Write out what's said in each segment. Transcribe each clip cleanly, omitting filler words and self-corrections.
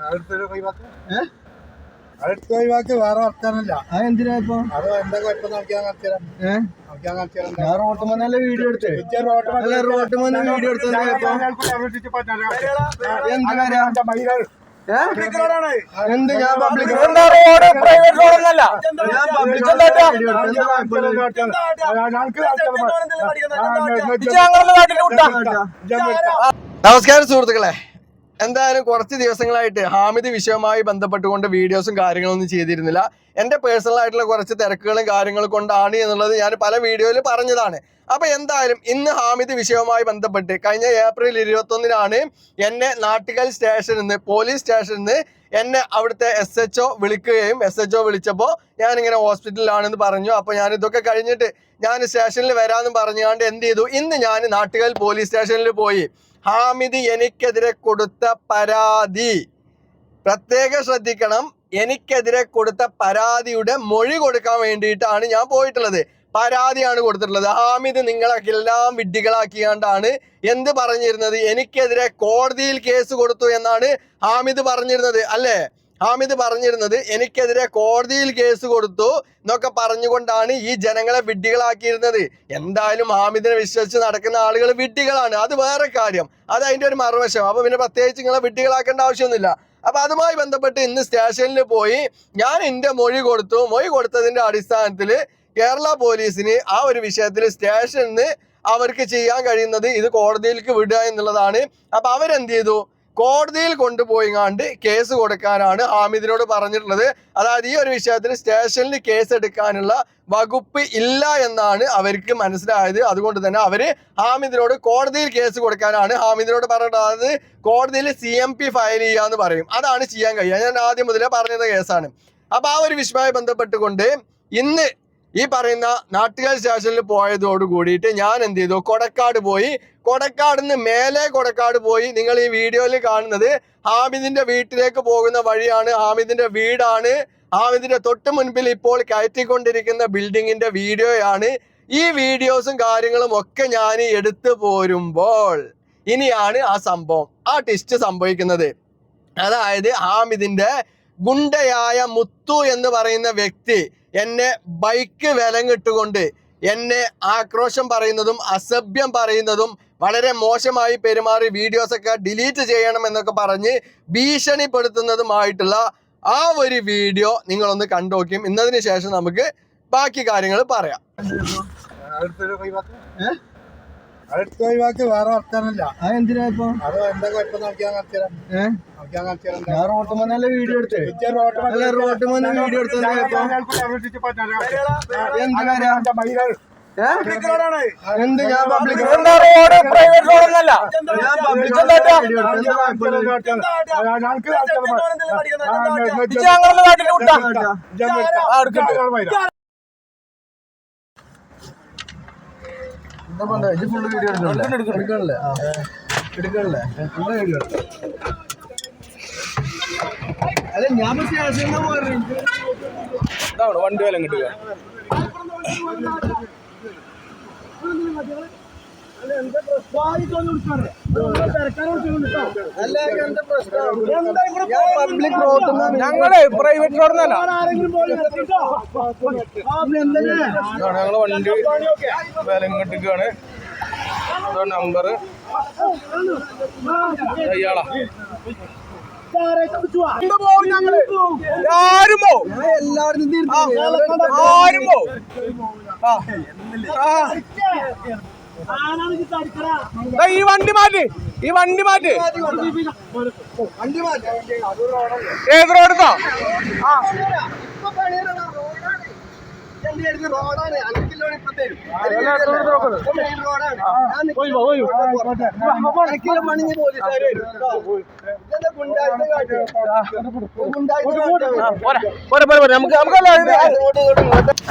അടുത്ത ഒഴിവാക്കി വേറെ വർത്താനല്ല. എന്തിനാ ഇപ്പൊ അത് എന്താ കുഴപ്പം നോക്കിയാൽ ഞാൻ റോട്ടുമല്ല വീഡിയോ എടുത്ത് റോട്ടുമന്ന് വീഡിയോ എടുത്തത് എന്ത് ഞാൻ പബ്ലിക് നമസ്കാരം സുഹൃത്തുക്കളെ, എന്തായാലും കുറച്ച് ദിവസങ്ങളായിട്ട് ഹാമിദ് വിഷയവുമായി ബന്ധപ്പെട്ടുകൊണ്ട് വീഡിയോസും കാര്യങ്ങളൊന്നും ചെയ്തിരുന്നില്ല. എൻ്റെ പേഴ്സണൽ ആയിട്ടുള്ള കുറച്ച് തിരക്കുകളും കാര്യങ്ങളും കൊണ്ടാണ് എന്നുള്ളത് ഞാൻ പല വീഡിയോയിൽ പറഞ്ഞതാണ്. അപ്പോൾ എന്തായാലും ഇന്ന് ഹാമിദ് വിഷയവുമായി ബന്ധപ്പെട്ട് കഴിഞ്ഞ ഏപ്രിൽ 21 എന്നെ നാട്ടിക്കൽ സ്റ്റേഷനിൽ നിന്ന് പോലീസ് സ്റ്റേഷനിൽ നിന്ന് എന്നെ അവിടുത്തെ SHO വിളിക്കുകയും SHO വിളിച്ചപ്പോൾ ഞാനിങ്ങനെ ഹോസ്പിറ്റലിലാണെന്ന് പറഞ്ഞു. അപ്പോൾ ഞാനിതൊക്കെ കഴിഞ്ഞിട്ട് ഞാൻ സ്റ്റേഷനിൽ വരാമെന്ന് പറഞ്ഞുകൊണ്ട് എന്ത് ചെയ്തു, ഇന്ന് ഞാൻ നാട്ടിക്കൽ പോലീസ് സ്റ്റേഷനിൽ പോയി. ഹാമിദ് എനിക്കെതിരെ കൊടുത്ത പരാതി പ്രത്യേകം ശ്രദ്ധിക്കണം. എനിക്കെതിരെ കൊടുത്ത പരാതിയുടെ മൊഴി കൊടുക്കാൻ വേണ്ടിയിട്ടാണ് ഞാൻ പോയിട്ടുള്ളത്. പരാതിയാണ് കൊടുത്തിട്ടുള്ളത്. ഹാമിദ് നിങ്ങളൊക്കെ എല്ലാം വിഡ്ഢികളാക്കിയാണ്ടാണ് എന്ത് പറഞ്ഞിരുന്നത്, എനിക്കെതിരെ കോടതിയിൽ കേസ് കൊടുത്തു എന്നാണ് ഹാമിദ് പറഞ്ഞിരുന്നത് അല്ലേ? ഹാമിദ് പറഞ്ഞിരുന്നത് എനിക്കെതിരെ കോടതിയിൽ കേസ് കൊടുത്തു എന്നൊക്കെ പറഞ്ഞുകൊണ്ടാണ് ഈ ജനങ്ങളെ വിഡ്ഢികളാക്കിയിരുന്നത്. എന്തായാലും ഹാമിദിനെ വിശ്വസിച്ച് നടക്കുന്ന ആളുകൾ വിഡ്ഢികളാണ്, അത് വേറെ കാര്യം, അത് അതിൻ്റെ ഒരു മറുവശം. അപ്പോൾ പിന്നെ പ്രത്യേകിച്ച് നിങ്ങളെ വിഡ്ഢികളാക്കേണ്ട ആവശ്യമൊന്നുമില്ല. അപ്പോൾ അതുമായി ബന്ധപ്പെട്ട് ഇന്ന് സ്റ്റേഷനിൽ പോയി ഞാൻ എൻ്റെ മൊഴി കൊടുത്തു. മൊഴി കൊടുത്തതിൻ്റെ അടിസ്ഥാനത്തിൽ കേരള പോലീസിന് ആ ഒരു വിഷയത്തിൽ സ്റ്റേഷനിൽ നിന്ന് അവർക്ക് ചെയ്യാൻ കഴിയുന്നത് ഇത് കോടതിയിലേക്ക് വിടുക എന്നുള്ളതാണ്. അപ്പോൾ അവരെന്ത് ചെയ്തു, കോടതിയിൽ കൊണ്ടുപോയിങ്ങാണ്ട് കേസ് കൊടുക്കാനാണ് ഹാമിദിനോട് പറഞ്ഞിട്ടുള്ളത്. അതായത് ഈ ഒരു വിഷയത്തിൽ സ്റ്റേഷനിൽ കേസ് എടുക്കാനുള്ള വകുപ്പ് ഇല്ല എന്നാണ് അവർക്ക് മനസ്സിലായത്. അതുകൊണ്ട് തന്നെ അവർ ഹാമിദിനോട് കോടതിയിൽ കേസ് കൊടുക്കാനാണ് ഹാമിദിനോട് പറഞ്ഞിട്ട്, അതായത് കോടതിയിൽ CMP ഫയൽ ചെയ്യാന്ന് പറയും, അതാണ് ചെയ്യാൻ കഴിയുക. ഞാൻ ആദ്യം മുതലേ പറഞ്ഞത് കേസാണ്. അപ്പോൾ ആ ഒരു വിഷയവുമായി ബന്ധപ്പെട്ടുകൊണ്ട് ഇന്ന് ഈ പറയുന്ന നാട്ടുകാർ സ്റ്റേഷനിൽ പോയതോട് കൂടിയിട്ട് ഞാൻ എന്ത് ചെയ്തു, കൊടക്കാട് പോയി. കൊടക്കാട് നിന്ന് മേലെ കൊടക്കാട് പോയി. നിങ്ങൾ ഈ വീഡിയോയിൽ കാണുന്നത് ഹാമിദിന്റെ വീട്ടിലേക്ക് പോകുന്ന വഴിയാണ്, ഹാമിദിന്റെ വീടാണ്. ഹാമിദിന്റെ തൊട്ട് മുൻപിൽ ഇപ്പോൾ കയറ്റിക്കൊണ്ടിരിക്കുന്ന ബിൽഡിങ്ങിന്റെ വീഡിയോയാണ്. ഈ വീഡിയോസും കാര്യങ്ങളും ഒക്കെ ഞാൻ എടുത്തു പോരുമ്പോൾ ഇനിയാണ് ആ സംഭവം, ആ ട്വിസ്റ്റ് സംഭവിക്കുന്നത്. അതായത് ഹാമിദിന്റെ ഗുണ്ടയായ മുത്തു എന്ന് പറയുന്ന വ്യക്തി എന്നെ ബൈക്ക് വിലങ്ങിട്ടുകൊണ്ട് എന്നെ ആക്രോശം പറയുന്നതും അസഭ്യം പറയുന്നതും വളരെ മോശമായി പെരുമാറി വീഡിയോസൊക്കെ ഡിലീറ്റ് ചെയ്യണം എന്നൊക്കെ പറഞ്ഞ് ഭീഷണിപ്പെടുത്തുന്നതുമായിട്ടുള്ള ആ ഒരു വീഡിയോ നിങ്ങളൊന്ന് കണ്ടുനോക്കും. ഇന്നതിന് ശേഷം നമുക്ക് ബാക്കി കാര്യങ്ങൾ പറയാം. അടുത്ത ഒഴിവാക്കി വേറെ വർത്താനല്ല. എന്തിനാ ഇപ്പൊ അത് എന്താ കുഴപ്പം നോക്കിയാൽ ഞാൻ റോട്ടുമല്ല വീഡിയോ എടുത്ത് റോട്ടുമന്ന് വീഡിയോ എടുത്തത് എന്ത് ഞാൻ പബ്ലിക് ഫുള്ള് വീഡിയോ എടുക്കണല്ലേ ഫുള്ള് വീഡിയോ അല്ല ഞാൻ വണ്ടി വില കിട്ടുക. ഞങ്ങള് പ്രൈവറ്റ് റോഡൊന്നല്ല, ഞങ്ങള് വണ്ടി വില കിട്ടുകയാണ്. നമ്പർ അയാളാ ഈ വണ്ടി മാറ്റി ഏത് റോഡോ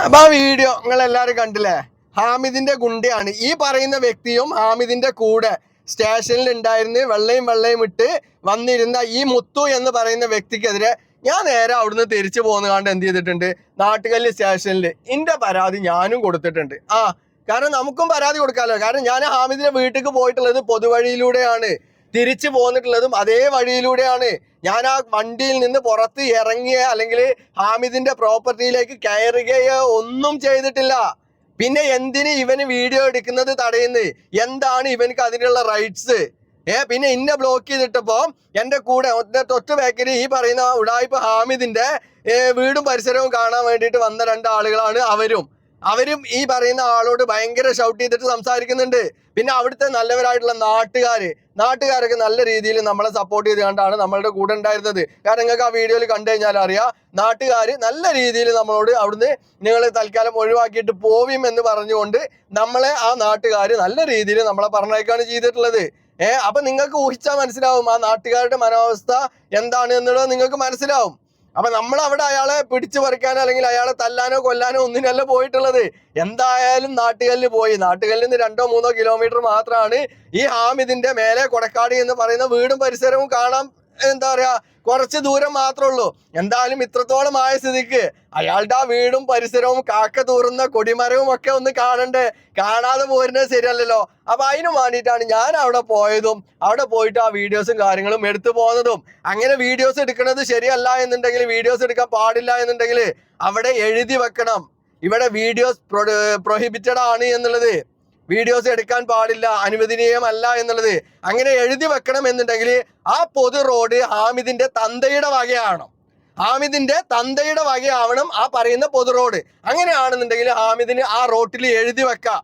അപ്പൊ ആ വീഡിയോ നിങ്ങൾ എല്ലാരും കണ്ടില്ലേ? ഹാമിദിന്റെ ഗുണ്ടയാണ് ഈ പറയുന്ന വ്യക്തിയും. ഹാമിദിന്റെ കൂടെ സ്റ്റേഷനിൽ ഉണ്ടായിരുന്ന് വെള്ളയും ഇട്ട് വന്നിരുന്ന ഈ മുത്തു എന്ന് പറയുന്ന വ്യക്തിക്കെതിരെ ഞാൻ നേരെ അവിടുന്ന് തിരിച്ചു പോന്നുകൊണ്ട് എന്ത് ചെയ്തിട്ടുണ്ട്, നാട്ടുകല്ല് സ്റ്റേഷനിൽ എൻ്റെ പരാതി ഞാനും കൊടുത്തിട്ടുണ്ട്. കാരണം നമുക്കും പരാതി കൊടുക്കാമല്ലോ. കാരണം ഞാൻ ഹാമിദിന്റെ വീട്ടിലേക്ക് പോയിട്ടുള്ളത് പൊതുവഴിയിലൂടെയാണ്, തിരിച്ചു പോന്നിട്ടുള്ളതും അതേ വഴിയിലൂടെയാണ്. ഞാൻ ആ വണ്ടിയിൽ നിന്ന് പുറത്ത് ഇറങ്ങിയ അല്ലെങ്കിൽ ഹാമിദിന്റെ പ്രോപ്പർട്ടിയിലേക്ക് കയറുകയോ ഒന്നും ചെയ്തിട്ടില്ല. പിന്നെ എന്തിന് ഇവന് വീഡിയോ എടുക്കുന്നത് തടയുന്നത്? എന്താണ് ഇവനക്ക് അതിനുള്ള റൈറ്റ്സ്? പിന്നെ ഇന്നെ ബ്ലോക്ക് ചെയ്തിട്ടപ്പോ എന്റെ കൂടെ തൊട്ട് ബാക്കിൽ ഈ പറയുന്ന ഉഡായിപ്പ് ഹാമിദിന്റെ വീടും പരിസരവും കാണാൻ വേണ്ടിയിട്ട് വന്ന 2 ആളുകളാണ്. അവരും ഈ പറയുന്ന ആളോട് ഭയങ്കര ഷൗട്ട് ചെയ്തിട്ട് സംസാരിക്കുന്നുണ്ട്. പിന്നെ അവിടുത്തെ നല്ലവരായിട്ടുള്ള നാട്ടുകാരൊക്കെ നല്ല രീതിയിൽ നമ്മളെ സപ്പോർട്ട് ചെയ്ത് കണ്ടാണ് നമ്മളുടെ കൂടെ ഉണ്ടായിരുന്നത്. കാരണം നിങ്ങൾക്ക് ആ വീഡിയോയിൽ കണ്ടു കഴിഞ്ഞാൽ അറിയാം, നാട്ടുകാർ നല്ല രീതിയിൽ നമ്മളോട് അവിടുന്ന് നിങ്ങൾ തൽക്കാലം ഒഴിവാക്കിയിട്ട് പോവും എന്ന് പറഞ്ഞുകൊണ്ട് നമ്മളെ ആ നാട്ടുകാർ നല്ല രീതിയിൽ നമ്മളെ പറഞ്ഞേക്കാണ് ചെയ്തിട്ടുള്ളത്. അപ്പൊ നിങ്ങൾക്ക് ഊഹിച്ചാൽ മനസ്സിലാവും ആ നാട്ടുകാരുടെ മനോവസ്ഥ എന്താണ് എന്നുള്ളത് നിങ്ങൾക്ക് മനസ്സിലാവും. അപ്പൊ നമ്മൾ അവിടെ അയാളെ പിടിച്ചു പറിക്കാനോ അല്ലെങ്കിൽ അയാളെ തല്ലാനോ കൊല്ലാനോ ഒന്നിനല്ല പോയിട്ടുള്ളത്. എന്തായാലും നാട്ടുകല്ലിൽ പോയി. നാട്ടുകല്ലിൽ നിന്ന് 2-3 കിലോമീറ്റർ മാത്രമാണ് ഈ ഹാമിദിന്റെ മേലെ കൊടക്കാടി എന്ന് പറയുന്ന വീടും പരിസരവും കാണാൻ എന്താ പറയാ കുറച്ച് ദൂരം മാത്രമേ ഉള്ളൂ. എന്തായാലും ഇത്രത്തോളം ആയ സ്ഥിതിക്ക് അയാളുടെ ആ വീടും പരിസരവും കാക്ക തൂറുന്ന കൊടിമരവും ഒക്കെ ഒന്ന് കാണണ്ടേ? കാണാതെ പോരുന്നത് ശരിയല്ലല്ലോ. അപ്പൊ അതിന് വേണ്ടിയിട്ടാണ് ഞാൻ അവിടെ പോയതും അവിടെ പോയിട്ട് ആ വീഡിയോസും കാര്യങ്ങളും എടുത്തു പോകുന്നതും. അങ്ങനെ വീഡിയോസ് എടുക്കുന്നത് ശരിയല്ല എന്നുണ്ടെങ്കിൽ, വീഡിയോസ് എടുക്കാൻ പാടില്ല എന്നുണ്ടെങ്കിൽ അവിടെ എഴുതി വെക്കണം, ഇവിടെ വീഡിയോസ് പ്രൊഹിബിറ്റഡ് ആണ് എന്നുള്ളത്, വീഡിയോസ് എടുക്കാൻ പാടില്ല, അനുവദനീയമല്ല എന്നുള്ളത് അങ്ങനെ എഴുതി വെക്കണം. എന്നുണ്ടെങ്കിൽ ആ പൊതു റോഡ് ഹാമിദിന്റെ തന്തയുടെ വകയാണ്, ഹാമിദിന്റെ തന്തയുടെ വകയാവണം ആ പറയുന്ന പൊതു റോഡ്. അങ്ങനെയാണെന്നുണ്ടെങ്കിൽ ഹാമിദിന് ആ റോട്ടിൽ എഴുതി വെക്കാം,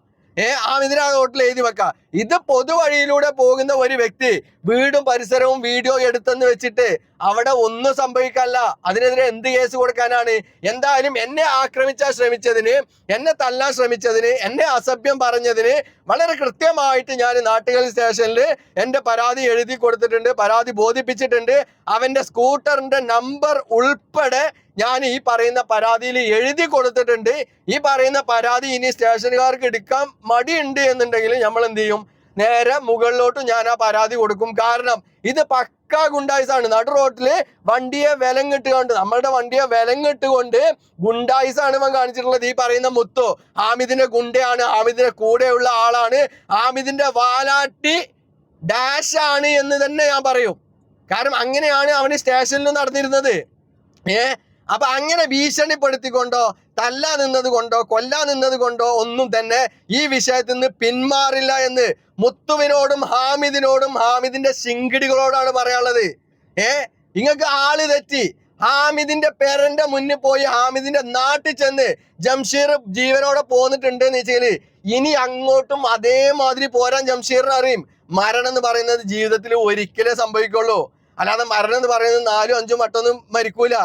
ഹാമിദിന് ആ റോട്ടിൽ എഴുതി വെക്കാം. ഇത് പൊതുവഴിയിലൂടെ പോകുന്ന ഒരു വ്യക്തി വീടും പരിസരവും വീഡിയോ എടുത്തെന്ന് വെച്ചിട്ട് അവിടെ ഒന്നും സംഭവിക്കാല്ല. അതിനെതിരെ എന്ത് കേസ് കൊടുക്കാനാണ്? എന്തായാലും എന്നെ ആക്രമിക്കാൻ ശ്രമിച്ചതിന്, എന്നെ തല്ലാൻ ശ്രമിച്ചതിന്, എന്നെ അസഭ്യം പറഞ്ഞതിന് വളരെ കൃത്യമായിട്ട് ഞാൻ നാട്ടുകൽ സ്റ്റേഷനിൽ എൻ്റെ പരാതി എഴുതി കൊടുത്തിട്ടുണ്ട്, പരാതി ബോധിപ്പിച്ചിട്ടുണ്ട്. അവൻ്റെ സ്കൂട്ടറിൻ്റെ നമ്പർ ഉൾപ്പെടെ ഞാൻ ഈ പറയുന്ന പരാതിയിൽ എഴുതി കൊടുത്തിട്ടുണ്ട്. ഈ പറയുന്ന പരാതി ഇനി സ്റ്റേഷനുകാർക്ക് എടുക്കാൻ മടിയുണ്ട് എന്നുണ്ടെങ്കിൽ നമ്മൾ എന്ത് ചെയ്യും? നേരെ മുകളിലോട്ട് ഞാൻ ആ പരാതി കൊടുക്കും. കാരണം ഇത് പക്കാ ഗുണ്ടായിസാണ്. നടു റോട്ടില് വണ്ടിയെ വിലങ്ങിട്ടുകൊണ്ട്, നമ്മളുടെ വണ്ടിയെ വിലങ്ങിട്ടുകൊണ്ട് ഗുണ്ടായിസാണ് ഇവൻ കാണിച്ചിട്ടുള്ളത്. ഈ പറയുന്ന മുത്തു ഹാമിദിന്റെ ഗുണ്ടയാണ്, ഹാമിദിന്റെ കൂടെയുള്ള ആളാണ്, ഹാമിദിന്റെ വാലാട്ടി ഡാഷ് ആണ് എന്ന് തന്നെ ഞാൻ പറയും. കാരണം അങ്ങനെയാണ് അവന് സ്റ്റേഷനിൽ നടന്നിരുന്നത്. അപ്പൊ അങ്ങനെ ഭീഷണിപ്പെടുത്തിക്കൊണ്ടോ തല്ലാ നിന്നത് കൊണ്ടോ കൊല്ലാ നിന്നത് കൊണ്ടോ ഒന്നും തന്നെ ഈ വിഷയത്തിൽ നിന്ന് പിന്മാറില്ല എന്ന് മുത്തുവിനോടും ഹാമിദിനോടും ഹാമിദിന്റെ ശിങ്കിടികളോടാണ് പറയാനുള്ളത്. നിങ്ങൾക്ക് ആള് തെറ്റി. ഹാമിദിന്റെ പേരന്റെ മുന്നിൽ പോയി ഹാമിദിന്റെ നാട്ടിൽ ചെന്ന് ജംഷീർ ജീവനോടെ പോന്നിട്ടുണ്ട് എന്ന് വെച്ചാല് ഇനി അങ്ങോട്ടും അതേമാതിരി പോരാൻ ജംഷീറിന് അറിയും. മരണം എന്ന് പറയുന്നത് ജീവിതത്തിൽ ഒരിക്കലേ സംഭവിക്കുള്ളൂ. അല്ലാതെ മരണം എന്ന് പറയുന്നത് 4-5 വട്ടമൊന്നും മരിക്കൂല.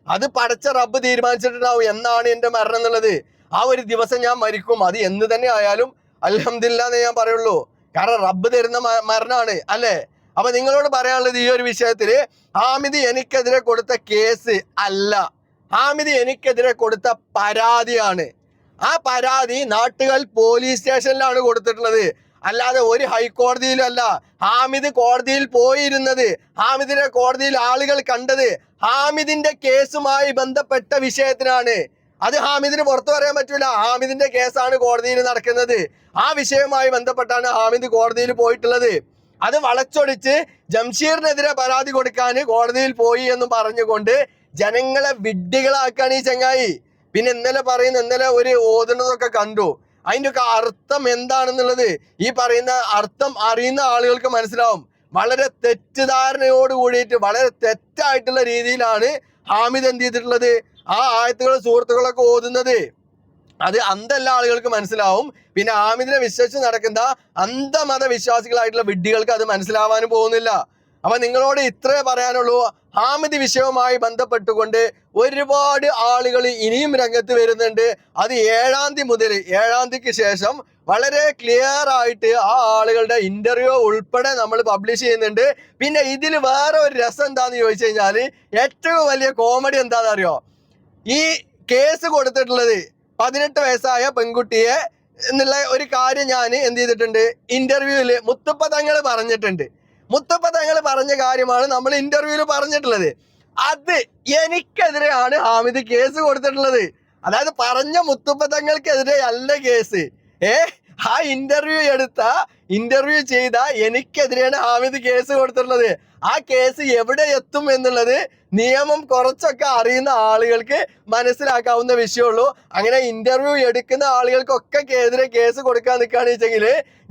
അത് പടച്ച റബ്ബ് തീരുമാനിച്ചിട്ടുണ്ടാവും എന്നാണ് എൻ്റെ മരണം എന്നുള്ളത്. ആ ഒരു ദിവസം ഞാൻ മരിക്കും. അത് എന്ന് തന്നെ ആയാലും അൽഹംദുലില്ലാ എന്നേ ഞാൻ പറയുള്ളൂ. കാരണം റബ്ബ് തരുന്ന മരണമാണ്, അല്ലേ? അപ്പൊ നിങ്ങളോട് പറയാനുള്ളത് ഈ ഒരു വിഷയത്തില് ഹാമിദ് എനിക്കെതിരെ കൊടുത്ത കേസ് അല്ല, ഹാമിദ് എനിക്കെതിരെ കൊടുത്ത പരാതിയാണ്. ആ പരാതി നാട്ടുകൽ പോലീസ് സ്റ്റേഷനിലാണ് കൊടുത്തിട്ടുള്ളത്, അല്ലാതെ ഒരു ഹൈക്കോടതിയിലും അല്ല. ഹാമിദ് കോടതിയിൽ പോയിരുന്നത്, ഹാമിദിനെ കോടതിയിൽ ആളുകൾ കണ്ടത് ഹാമിദിന്റെ കേസുമായി ബന്ധപ്പെട്ട വിഷയത്തിനാണ്. അത് ഹാമിദിന് പുറത്തു പറയാൻ പറ്റൂല. ഹാമിദിന്റെ കേസാണ് കോടതിയിൽ നടക്കുന്നത്. ആ വിഷയവുമായി ബന്ധപ്പെട്ടാണ് ഹാമിദ് കോടതിയിൽ പോയിട്ടുള്ളത്. അത് വളച്ചൊടിച്ച് ജംഷീറിനെതിരെ പരാതി കൊടുക്കാൻ കോടതിയിൽ പോയി എന്ന് പറഞ്ഞുകൊണ്ട് ജനങ്ങളെ വിഡ്ഢികളാക്കാണ് ഈ ചങ്ങായി. പിന്നെ ഇന്നലെ ഒരു ഓതുന്നതൊക്കെ കണ്ടു. അതിൻ്റെ ഒക്കെ അർത്ഥം എന്താണെന്നുള്ളത് ഈ പറയുന്ന അർത്ഥം അറിയുന്ന ആളുകൾക്ക് മനസ്സിലാവും. വളരെ തെറ്റിദ്ധാരണയോട് കൂടിയിട്ട് വളരെ തെറ്റായിട്ടുള്ള രീതിയിലാണ് ഹാമിദ് എന്ത് ചെയ്തിട്ടുള്ളത്, ആ ആയത്തുകൾ സുഹൃത്തുക്കളൊക്കെ ഓതുന്നത്. അത് അന്ധല്ല ആളുകൾക്ക് മനസ്സിലാവും. പിന്നെ ഹാമിദിനെ വിശ്വസിച്ച് നടക്കുന്ന അന്ധമത വിശ്വാസികളായിട്ടുള്ള വിഡ്ഢികൾക്ക് അത് മനസ്സിലാവാനും പോകുന്നില്ല. അപ്പൊ നിങ്ങളോട് ഇത്രേ പറയാനുള്ളൂ. ഹാമിദ് വിഷയവുമായി ബന്ധപ്പെട്ടുകൊണ്ട് ഒരുപാട് ആളുകൾ ഇനിയും രംഗത്ത് വരുന്നുണ്ട്. അത് 7-ാം തീയതി മുതൽ 7-ാം തീയതിക്ക് ശേഷം വളരെ ക്ലിയർ ആയിട്ട് ആ ആളുകളുടെ ഇന്റർവ്യൂ ഉൾപ്പെടെ നമ്മൾ പബ്ലിഷ് ചെയ്യുന്നുണ്ട്. പിന്നെ ഇതിൽ വേറെ ഒരു രസം എന്താന്ന് ചോദിച്ചു കഴിഞ്ഞാൽ ഏറ്റവും വലിയ കോമഡി എന്താണെന്ന് അറിയോ? ഈ കേസ് കൊടുത്തിട്ടുള്ളത് 18 വയസ്സായ പെൺകുട്ടിയെ എന്നുള്ള ഒരു കാര്യം ഞാൻ എന്ത് ചെയ്തിട്ടുണ്ട്, ഇന്റർവ്യൂവില് മുത്തുപ്പ തങ്ങൾ പറഞ്ഞിട്ടുണ്ട്. മുത്തുപ്പ തങ്ങൾ പറഞ്ഞ കാര്യമാണ് നമ്മൾ ഇന്റർവ്യൂവിൽ പറഞ്ഞിട്ടുള്ളത്. അത് എനിക്കെതിരെയാണ് ഹാമിദ് കേസ് കൊടുത്തിട്ടുള്ളത്. അതായത് പറഞ്ഞ മുത്തുപ്പ തങ്ങൾക്കെതിരെ അല്ല കേസ്. ആ ഇന്റർവ്യൂ ചെയ്ത എനിക്കെതിരെയാണ് ഹാമിദ് കേസ് കൊടുത്തിട്ടുള്ളത്. ആ കേസ് എവിടെ എത്തും എന്നുള്ളത് നിയമം കുറച്ചൊക്കെ അറിയുന്ന ആളുകൾക്ക് മനസ്സിലാക്കാവുന്ന വിഷയമുള്ളൂ. അങ്ങനെ ഇന്റർവ്യൂ എടുക്കുന്ന ആളുകൾക്കൊക്കെ എതിരെ കേസ് കൊടുക്കാൻ നിൽക്കുകയാണെന്ന് വെച്ചെങ്കിൽ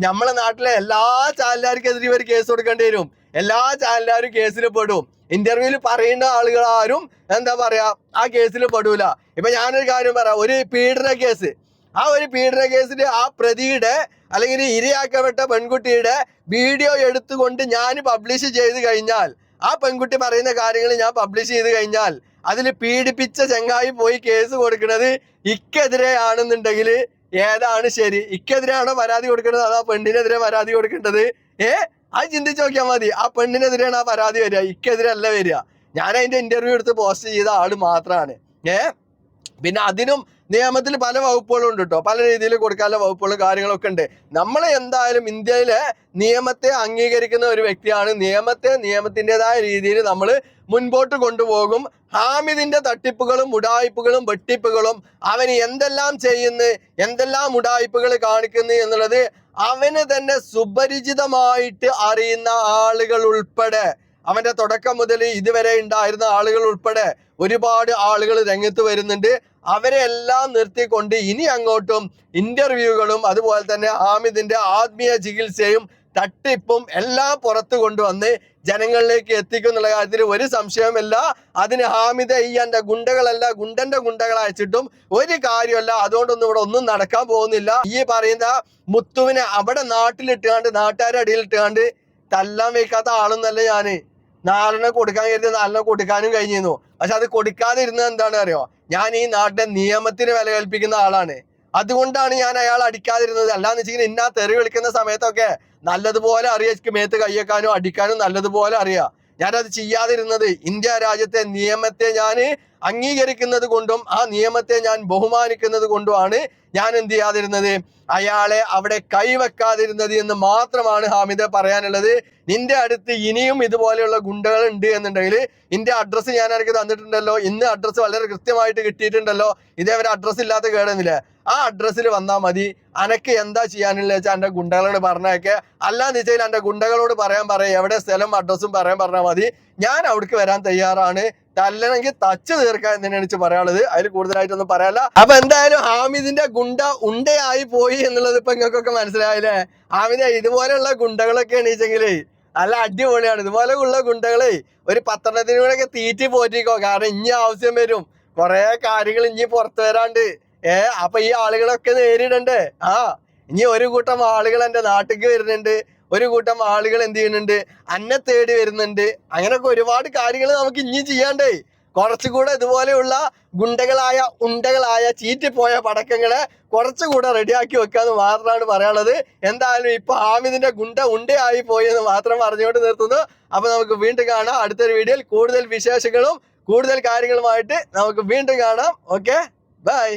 നമ്മളെ നാട്ടിലെ എല്ലാ ചാനലുകാർക്കെതിരെ ഇവർ കേസ് കൊടുക്കേണ്ടി വരും. എല്ലാ ചാനലുകാരും കേസിൽ പെടും. ഇന്റർവ്യൂവിൽ പറയുന്ന ആളുകൾ ആരും എന്താ പറയാ ആ കേസിൽ പെടൂല. ഇപ്പൊ ഞാനൊരു കാര്യം പറയാം, ഒരു പീഡന കേസ്, ആ ഒരു പീഡന കേസിൽ ആ പ്രതിയുടെ അല്ലെങ്കിൽ ഇരയാക്കപ്പെട്ട പെൺകുട്ടിയുടെ വീഡിയോ എടുത്തുകൊണ്ട് ഞാൻ പബ്ലിഷ് ചെയ്ത് കഴിഞ്ഞാൽ, ആ പെൺകുട്ടി പറയുന്ന കാര്യങ്ങൾ ഞാൻ പബ്ലിഷ് ചെയ്ത് കഴിഞ്ഞാൽ അതിൽ പീഡിപ്പിച്ച ചങ്ങായി പോയി കേസ് കൊടുക്കുന്നത് ഇക്കെതിരെയാണെന്നുണ്ടെങ്കിൽ ഏതാണ് ശരി? ഇക്കെതിരെയാണോ പരാതി കൊടുക്കേണ്ടത്, അതോ പെണ്ണിനെതിരെ പരാതി കൊടുക്കേണ്ടത്? അത് ചിന്തിച്ച് നോക്കിയാൽ മതി. ആ പെണ്ണിനെതിരെയാണ് ആ പരാതി വരിക, ഇക്കെതിരെ അല്ല വരിക. ഞാൻ അതിന്റെ ഇന്റർവ്യൂ എടുത്ത് പോസ്റ്റ് ചെയ്ത ആള് മാത്രമാണ്. പിന്നെ അതിനും നിയമത്തിൽ പല വകുപ്പുകളും ഉണ്ട് കേട്ടോ, പല രീതിയിൽ കൊടുക്കാനുള്ള വകുപ്പുകളും കാര്യങ്ങളൊക്കെ ഉണ്ട്. നമ്മൾ എന്തായാലും ഇന്ത്യയിലെ നിയമത്തെ അംഗീകരിക്കുന്ന ഒരു വ്യക്തിയാണ്. നിയമത്തിൻ്റെതായ രീതിയിൽ നമ്മൾ മുൻപോട്ട് കൊണ്ടുപോകും. ഹാമിദിന്റെ തട്ടിപ്പുകളും ഉഡായിപ്പുകളും വെട്ടിപ്പുകളും അവന് എന്തെല്ലാം ചെയ്യുന്നു, എന്തെല്ലാം ഉഡായിപ്പുകൾ കാണിക്കുന്നു എന്നുള്ളത് അവന് തന്നെ സുപരിചിതമായിട്ട് അറിയുന്ന ആളുകൾ ഉൾപ്പെടെ, അവന്റെ തുടക്കം മുതൽ ഇതുവരെ ഉണ്ടായിരുന്ന ആളുകൾ ഉൾപ്പെടെ ഒരുപാട് ആളുകൾ രംഗത്ത് വരുന്നുണ്ട്. അവരെ എല്ലാം നിർത്തിക്കൊണ്ട് ഇനി അങ്ങോട്ടും ഇന്റർവ്യൂകളും അതുപോലെ തന്നെ ഹാമിദിന്റെ ആത്മീയ ചികിത്സയും തട്ടിപ്പും എല്ലാം പുറത്തു കൊണ്ടുവന്ന് ജനങ്ങളിലേക്ക് എത്തിക്കും എന്നുള്ള കാര്യത്തിൽ ഒരു സംശയവുമില്ല. അതിന് ഹാമിദ ഈ എൻ്റെ ഗുണ്ടകളല്ല, ഗുണ്ടന്റെ ഗുണ്ടകൾ അയച്ചിട്ടും ഒരു കാര്യമല്ല. അതുകൊണ്ടൊന്നും ഇവിടെ ഒന്നും നടക്കാൻ പോകുന്നില്ല. ഈ പറയുന്ന മുത്തുവിനെ അവിടെ നാട്ടിലിട്ടുകാണ്ട് നാട്ടുകാരുടെ അടിയിലിട്ടുകാണ്ട് തല്ലാൻ വെക്കാത്ത ആളൊന്നല്ല ഞാന്. 4 കൊടുക്കാൻ കരുതി 4 കൊടുക്കാനും കഴിഞ്ഞിരുന്നു. പക്ഷെ അത് കൊടുക്കാതെ ഇരുന്നത് എന്താണ് അറിയോ? ഞാൻ ഈ നാട്ടിലെ നിയമത്തിന് വില കൽപ്പിക്കുന്ന ആളാണ്. അതുകൊണ്ടാണ് ഞാൻ അയാൾ അടിക്കാതിരുന്നത്. അല്ലാന്ന് വെച്ചിട്ടുണ്ടെങ്കിൽ ഇന്നാ തെറി വിളിക്കുന്ന സമയത്തൊക്കെ നല്ലതുപോലെ അറിയാം, മേത്ത് കയ്യേക്കാനും അടിക്കാനും നല്ലതുപോലെ അറിയാം. ഞാനത് ചെയ്യാതിരുന്നത് ഇന്ത്യ രാജ്യത്തെ നിയമത്തെ ഞാൻ അംഗീകരിക്കുന്നത് കൊണ്ടും ആ നിയമത്തെ ഞാൻ ബഹുമാനിക്കുന്നത് കൊണ്ടുമാണ് ഞാൻ എന്ത് ചെയ്യാതിരുന്നത്, അയാളെ അവിടെ കൈവെക്കാതിരുന്നത് എന്ന് മാത്രമാണ് ഹാമിദ പറയാനുള്ളത്. നിന്റെ അടുത്ത് ഇനിയും ഇതുപോലെയുള്ള ഗുണ്ടകൾ ഉണ്ട് എന്നുണ്ടെങ്കിൽ ഇന്റെ അഡ്രസ്സ് ഞാൻ എനിക്ക് തന്നിട്ടുണ്ടല്ലോ, ഇന്ന് അഡ്രസ്സ് വളരെ കൃത്യമായിട്ട് കിട്ടിയിട്ടുണ്ടല്ലോ, ഇതേവരെ അഡ്രസ്സ് ഇല്ലാത്ത കേടുന്നില്ല. ആ അഡ്രസ്സിൽ വന്നാൽ മതി. അനക്ക് എന്താ ചെയ്യാനുള്ള വെച്ചാൽ എൻ്റെ ഗുണ്ടകളോട് പറഞ്ഞേക്കെ. അല്ലാന്ന് വെച്ചാൽ എൻ്റെ ഗുണ്ടകളോട് പറയാൻ എവിടെ സ്ഥലം അഡ്രസ്സും പറഞ്ഞാൽ മതി. ഞാൻ അവിടേക്ക് വരാൻ തയ്യാറാണ്. തല്ലണമെങ്കിൽ തച്ച് തീർക്കാൻ തന്നെയാണ് എനിക്ക് പറയാനുള്ളത്. അതിൽ കൂടുതലായിട്ടൊന്നും പറയാനില്ല. അപ്പൊ എന്തായാലും ഹാമിദിന്റെ ഗുണ്ട ഉണ്ടയായി പോയി എന്നുള്ളത് ഇപ്പൊ നിങ്ങൾക്കൊക്കെ മനസ്സിലായില്ലേ? ഹാമിദ ഇതുപോലെയുള്ള ഗുണ്ടകളൊക്കെ എണീച്ചെങ്കിലേ നല്ല അടിപൊളിയാണ്. ഇതുപോലെയുള്ള ഗുണ്ടകളെ ഒരു 10 കൂടെയൊക്കെ തീറ്റി പോറ്റിക്കോ. കാരണം ഇനി ആവശ്യം വരും, കുറെ കാര്യങ്ങൾ ഇനി പുറത്തു വരാണ്ട്. അപ്പൊ ഈ ആളുകളൊക്കെ നേരിടണ്ടേ? ഇനി ഒരു കൂട്ടം ആളുകൾ എൻ്റെ നാട്ടിലേക്ക് വരുന്നുണ്ട്, ഒരു കൂട്ടം ആളുകൾ എന്ത് ചെയ്യുന്നുണ്ട്, അന്നെ തേടി വരുന്നുണ്ട്. അങ്ങനെയൊക്കെ ഒരുപാട് കാര്യങ്ങൾ നമുക്ക് ഇനി ചെയ്യാണ്ടേ. കുറച്ചുകൂടെ ഇതുപോലെയുള്ള ഉണ്ടകളായ ചീറ്റിപ്പോയ പടക്കങ്ങളെ കുറച്ചുകൂടെ റെഡിയാക്കി വെക്കാന്ന് മാത്രമാണ് പറയാനുള്ളത്. എന്തായാലും ഇപ്പൊ ഹാമിദിന്റെ ഉണ്ടയായി പോയി എന്ന് മാത്രം പറഞ്ഞുകൊണ്ട് നിർത്തുന്നു. അപ്പൊ നമുക്ക് വീണ്ടും കാണാം അടുത്തൊരു വീഡിയോയിൽ. കൂടുതൽ വിശേഷങ്ങളും കൂടുതൽ കാര്യങ്ങളുമായിട്ട് നമുക്ക് വീണ്ടും കാണാം. Okay, by.